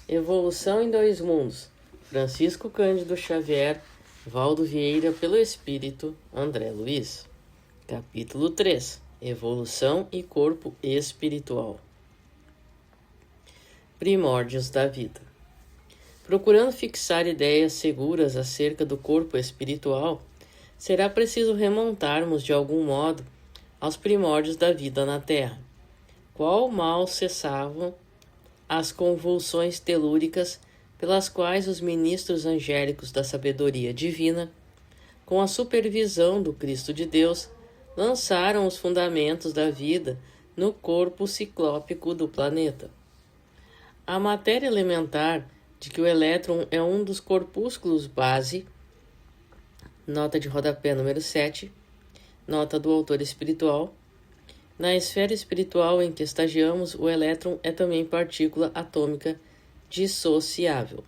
Evolução em Dois Mundos, Francisco Cândido Xavier, Valdo Vieira, pelo Espírito, André Luiz. Capítulo 3. Evolução e Corpo Espiritual. Primórdios da Vida. Procurando fixar ideias seguras acerca do corpo espiritual, será preciso remontarmos de algum modo aos primórdios da vida na Terra. Qual mal cessavam as convulsões telúricas pelas quais os ministros angélicos da sabedoria divina, com a supervisão do Cristo de Deus, lançaram os fundamentos da vida no corpo ciclópico do planeta. A matéria elementar de que o elétron é um dos corpúsculos base, nota de rodapé número 7, nota do autor espiritual. Na esfera espiritual em que estagiamos, o elétron é também partícula atômica dissociável.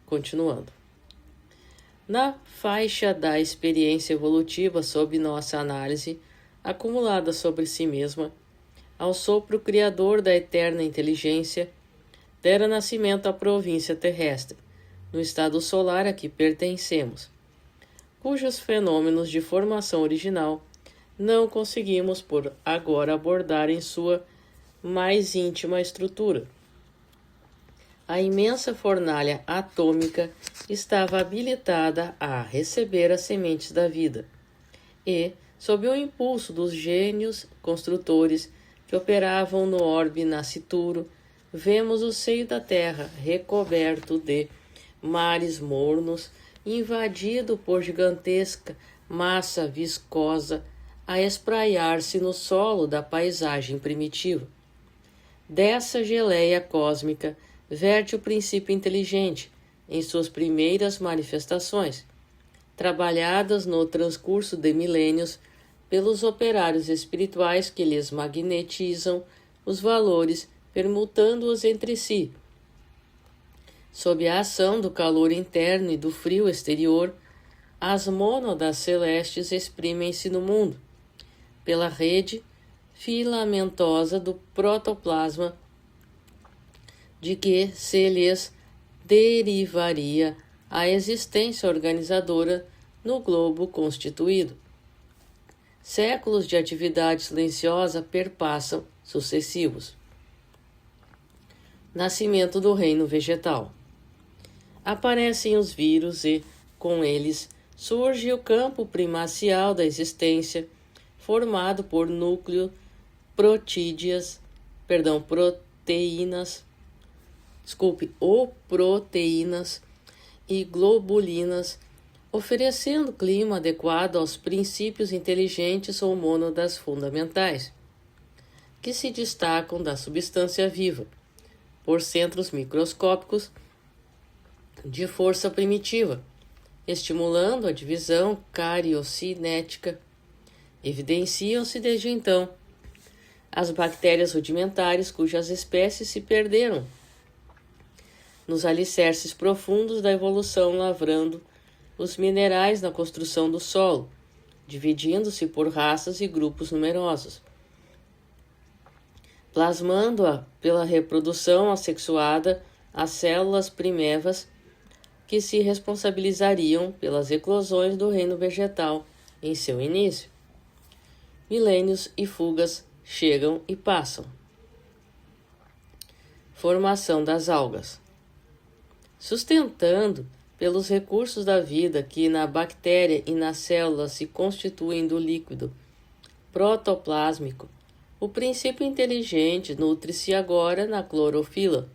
Continuando. Na faixa da experiência evolutiva sob nossa análise, acumulada sobre si mesma, ao sopro criador da eterna inteligência, dera nascimento à província terrestre, no estado solar a que pertencemos, cujos fenômenos de formação original não conseguimos por agora abordar em sua mais íntima estrutura. A imensa fornalha atômica estava habilitada a receber as sementes da vida e, sob o impulso dos gênios construtores que operavam no orbe nascituro, vemos o seio da terra recoberto de mares mornos, invadido por gigantesca massa viscosa a espraiar-se no solo da paisagem primitiva. Dessa geleia cósmica verte o princípio inteligente em suas primeiras manifestações, trabalhadas no transcurso de milênios pelos operários espirituais que lhes magnetizam os valores, permutando-os entre si. Sob a ação do calor interno e do frio exterior, as mônadas celestes exprimem-se no mundo, pela rede filamentosa do protoplasma, de que se lhes derivaria a existência organizadora no globo constituído. Séculos de atividade silenciosa perpassam sucessivos. Nascimento do reino vegetal. Aparecem os vírus e, com eles, surge o campo primacial da existência, formado por proteínas e globulinas, oferecendo clima adequado aos princípios inteligentes ou mônadas fundamentais, que se destacam da substância viva, por centros microscópicos de força primitiva, estimulando a divisão cariocinética. Evidenciam-se desde então as bactérias rudimentares cujas espécies se perderam nos alicerces profundos da evolução, lavrando os minerais na construção do solo, dividindo-se por raças e grupos numerosos, plasmando-a pela reprodução assexuada as células primevas que se responsabilizariam pelas eclosões do reino vegetal em seu início. Milênios e fugas chegam e passam. Formação das algas. Sustentando pelos recursos da vida que na bactéria e na célula se constituem do líquido protoplásmico, o princípio inteligente nutre-se agora na clorofila,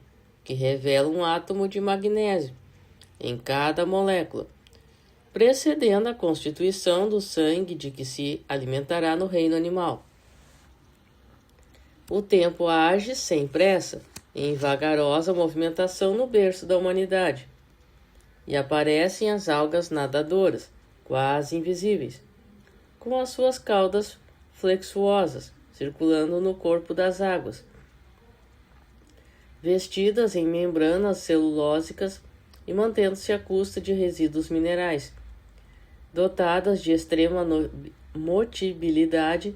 que revela um átomo de magnésio em cada molécula, precedendo a constituição do sangue de que se alimentará no reino animal. O tempo age sem pressa, em vagarosa movimentação no berço da humanidade, e aparecem as algas nadadoras, quase invisíveis, com as suas caudas flexuosas, circulando no corpo das águas, vestidas em membranas celulósicas e mantendo-se à custa de resíduos minerais, dotadas de extrema motilidade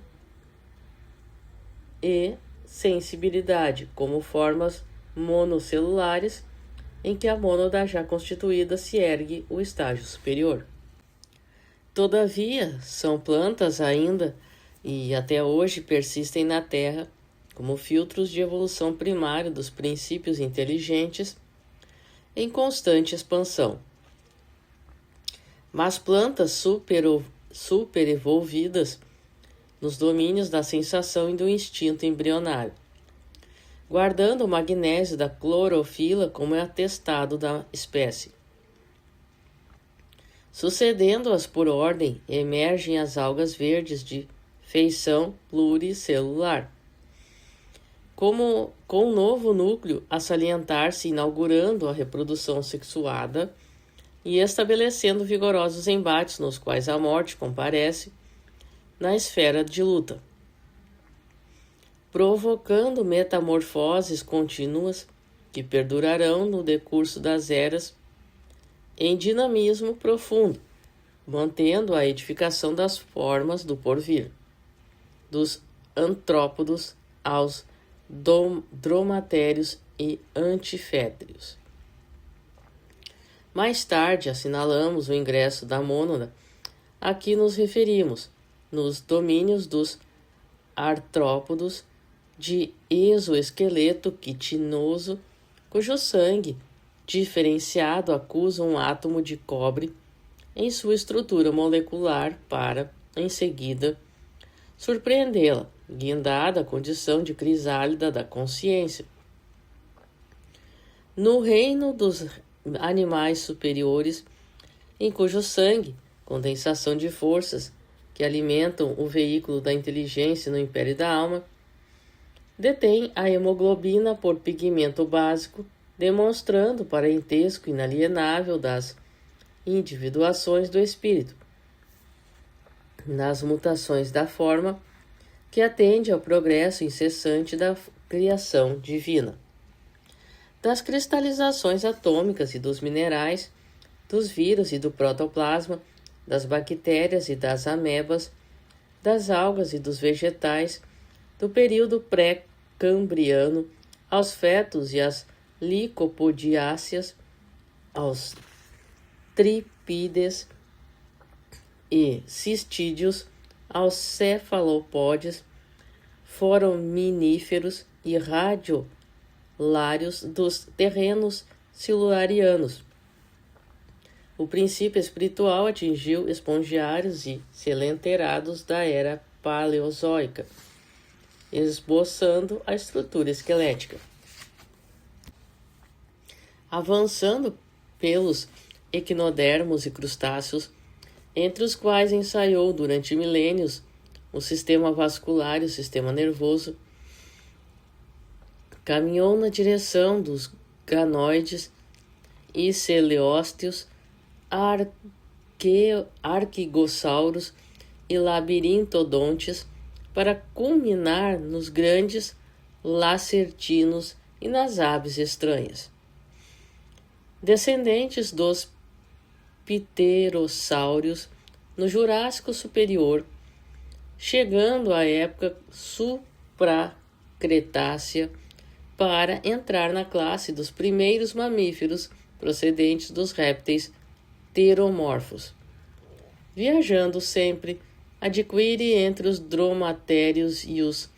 e sensibilidade, como formas monocelulares, em que a mônada já constituída se ergue o estágio superior. Todavia, são plantas ainda e até hoje persistem na Terra como filtros de evolução primária dos princípios inteligentes em constante expansão. Mas plantas super evolvidas nos domínios da sensação e do instinto embrionário, guardando o magnésio da clorofila como atestado da espécie. Sucedendo-as por ordem, emergem as algas verdes de feição pluricelular, com um novo núcleo a salientar-se, inaugurando a reprodução sexuada e estabelecendo vigorosos embates nos quais a morte comparece na esfera de luta, provocando metamorfoses contínuas que perdurarão no decurso das eras em dinamismo profundo, mantendo a edificação das formas do porvir, dos antrópodos aos dromatérios e antifétrios. Mais tarde assinalamos o ingresso da mônada a que nos referimos, nos domínios dos artrópodos de exoesqueleto quitinoso, cujo sangue diferenciado acusa um átomo de cobre em sua estrutura molecular para, em seguida, surpreendê-la, guindada à condição de crisálida da consciência. No reino dos animais superiores, em cujo sangue, condensação de forças que alimentam o veículo da inteligência no império da alma, detém a hemoglobina por pigmento básico, demonstrando o parentesco inalienável das individuações do espírito, nas mutações da forma que atende ao progresso incessante da criação divina, das cristalizações atômicas e dos minerais, dos vírus e do protoplasma, das bactérias e das amebas, das algas e dos vegetais, do período pré-cambriano aos fetos e às licopodiáceas, aos trípides e cistídeos, aos cefalopódios, foraminíferos e radiolários dos terrenos silurianos. O princípio espiritual atingiu espongiários e selenterados da era paleozoica, esboçando a estrutura esquelética. Avançando pelos equinodermos e crustáceos, entre os quais ensaiou durante milênios o sistema vascular e o sistema nervoso, caminhou na direção dos ganoides e celeósteos, arquigossauros e labirintodontes, para culminar nos grandes lacertinos e nas aves estranhas, descendentes dos pterossauros no Jurássico Superior, chegando à época supracretácea para entrar na classe dos primeiros mamíferos procedentes dos répteis pteromorfos, viajando sempre, adquire entre os dromatérios e os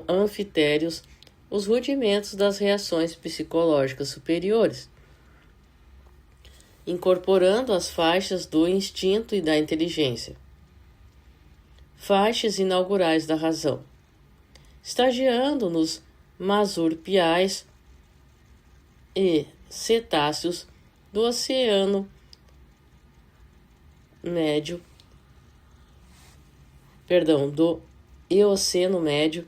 anfitérios os rudimentos das reações psicológicas superiores, incorporando as faixas do instinto e da inteligência, faixas inaugurais da razão, estagiando nos masurpiais e cetáceos do Oceano Médio, do Eoceno Médio,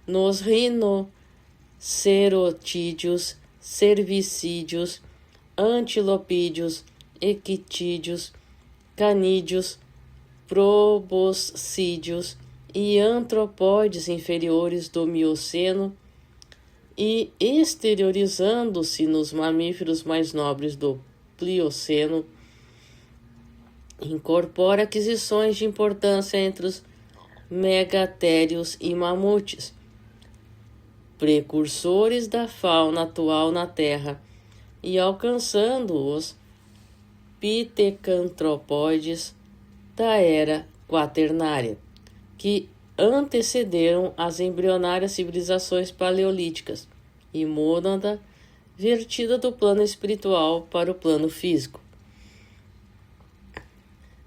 nos rinocerotídeos, cervicídeos, antilopídeos, equitídeos, canídeos, proboscídeos e antropóides inferiores do Mioceno, e exteriorizando-se nos mamíferos mais nobres do Plioceno, incorpora aquisições de importância entre os megatérios e mamutes, precursores da fauna atual na Terra e alcançando os pitecantropóides da era quaternária, que antecederam as embrionárias civilizações paleolíticas e mônada vertida do plano espiritual para o plano físico.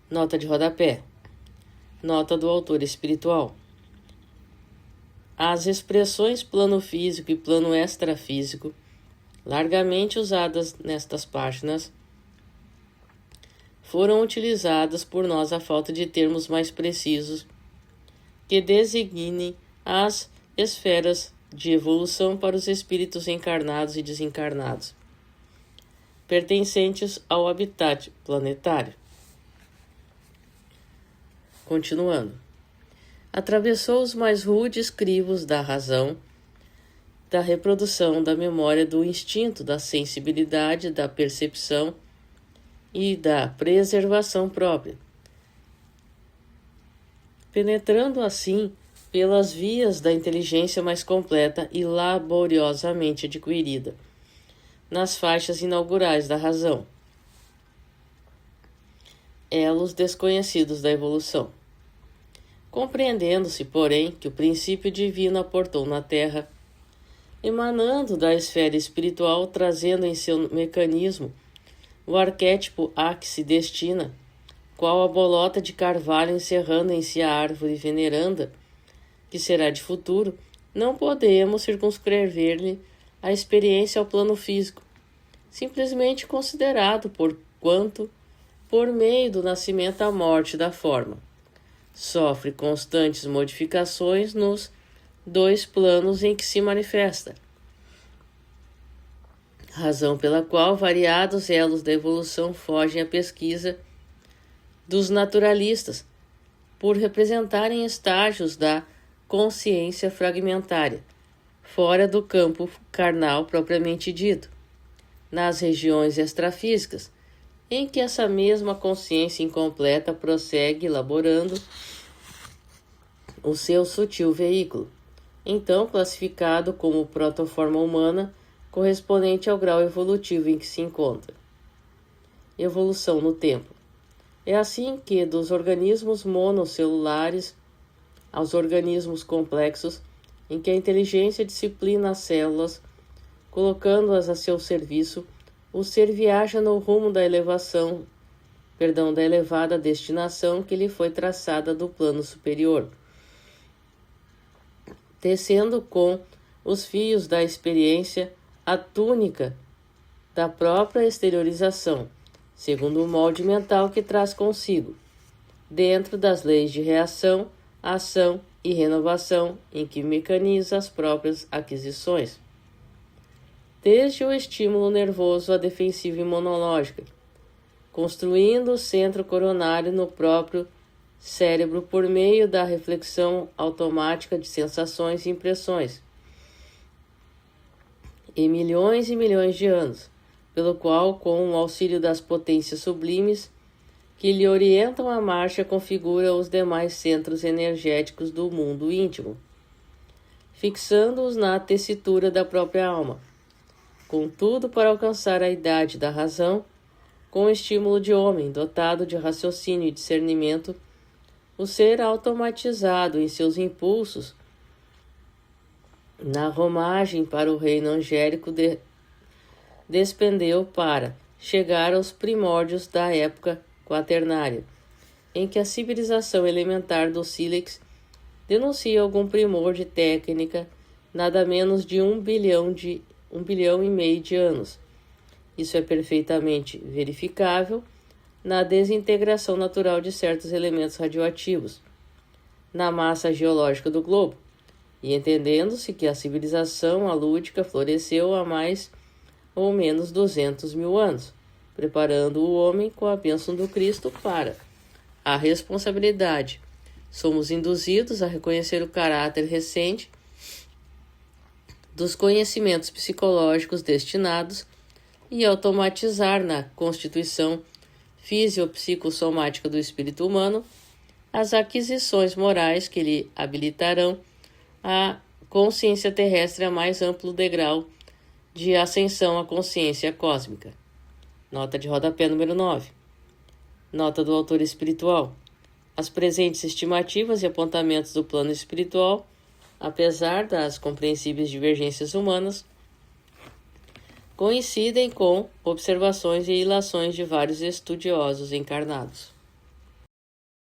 Nota de rodapé. Nota do autor espiritual. As expressões plano físico e plano extrafísico, largamente usadas nestas páginas, foram utilizadas por nós à falta de termos mais precisos que designem as esferas de evolução para os espíritos encarnados e desencarnados, pertencentes ao habitat planetário. Continuando. Atravessou os mais rudes crivos da razão, da reprodução, da memória, do instinto, da sensibilidade, da percepção e da preservação própria, penetrando assim pelas vias da inteligência mais completa e laboriosamente adquirida, nas faixas inaugurais da razão, elos desconhecidos da evolução. Compreendendo-se, porém, que o princípio divino aportou na Terra, emanando da esfera espiritual, trazendo em seu mecanismo o arquétipo a que se destina, qual a bolota de carvalho encerrando em si a árvore veneranda, que será de futuro, não podemos circunscrever-lhe a experiência ao plano físico, simplesmente considerado por quanto, por meio do nascimento à morte da forma, sofre constantes modificações nos dois planos em que se manifesta, razão pela qual variados elos da evolução fogem à pesquisa dos naturalistas, por representarem estágios da consciência fragmentária, fora do campo carnal propriamente dito, nas regiões extrafísicas, em que essa mesma consciência incompleta prossegue elaborando o seu sutil veículo, então classificado como protoforma humana, correspondente ao grau evolutivo em que se encontra. Evolução no tempo. É assim que, dos organismos monocelulares aos organismos complexos, em que a inteligência disciplina as células, colocando-as a seu serviço, o ser viaja no rumo da da elevada destinação que lhe foi traçada do plano superior, tecendo com os fios da experiência a túnica da própria exteriorização, segundo o molde mental que traz consigo, dentro das leis de reação, ação e renovação em que mecaniza as próprias aquisições. Desde o estímulo nervoso à defensiva imunológica, construindo o centro coronário no próprio cérebro por meio da reflexão automática de sensações e impressões, e milhões de anos, pelo qual, com o auxílio das potências sublimes que lhe orientam a marcha, configura os demais centros energéticos do mundo íntimo, fixando-os na tessitura da própria alma. Contudo, para alcançar a idade da razão, com o estímulo de homem, dotado de raciocínio e discernimento, o ser automatizado em seus impulsos, na romagem para o reino angélico, despendeu para chegar aos primórdios da época quaternária, em que a civilização elementar do sílex denuncia algum primor de técnica, nada menos de 1 bilhão e meio de anos. Isso é perfeitamente verificável na desintegração natural de certos elementos radioativos na massa geológica do globo, e entendendo-se que a civilização alúdica floresceu há mais ou menos 200 mil anos, preparando o homem com a bênção do Cristo para a responsabilidade. Somos induzidos a reconhecer o caráter recente dos conhecimentos psicológicos destinados e automatizar na constituição fisiopsicossomática do espírito humano as aquisições morais que lhe habilitarão a consciência terrestre é a mais amplo degrau de ascensão à consciência cósmica. Nota de rodapé número 9. Nota do autor espiritual. As presentes estimativas e apontamentos do plano espiritual, apesar das compreensíveis divergências humanas, coincidem com observações e ilações de vários estudiosos encarnados.